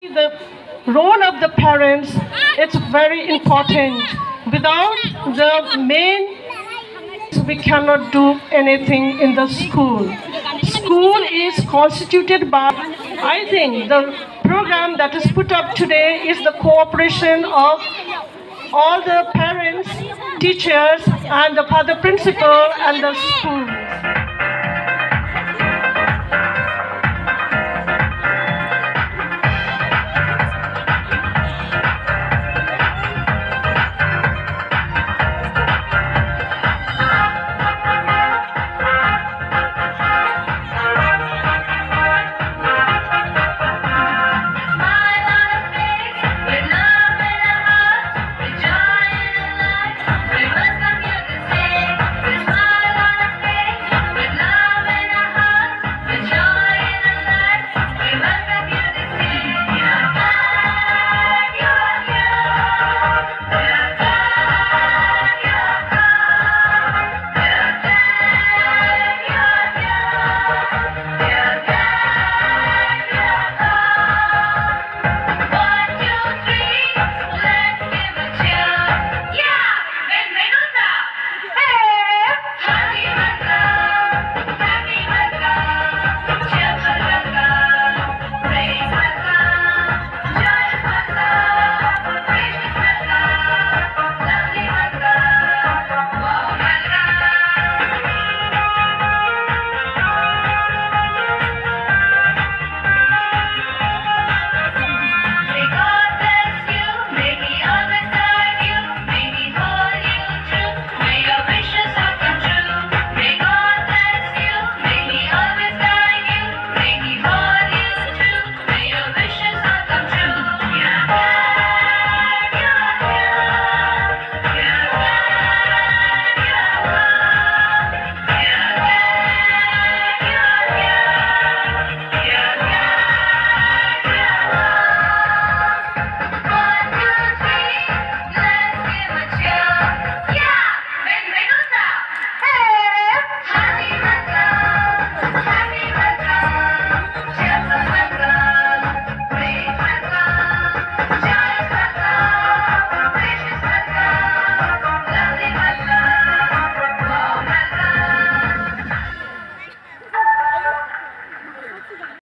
The role of the parents, it's very important. Without the main, we cannot do anything in the school. School is constituted by, I think the program that is put up today is the cooperation of all the parents, teachers, and the father principal and the school.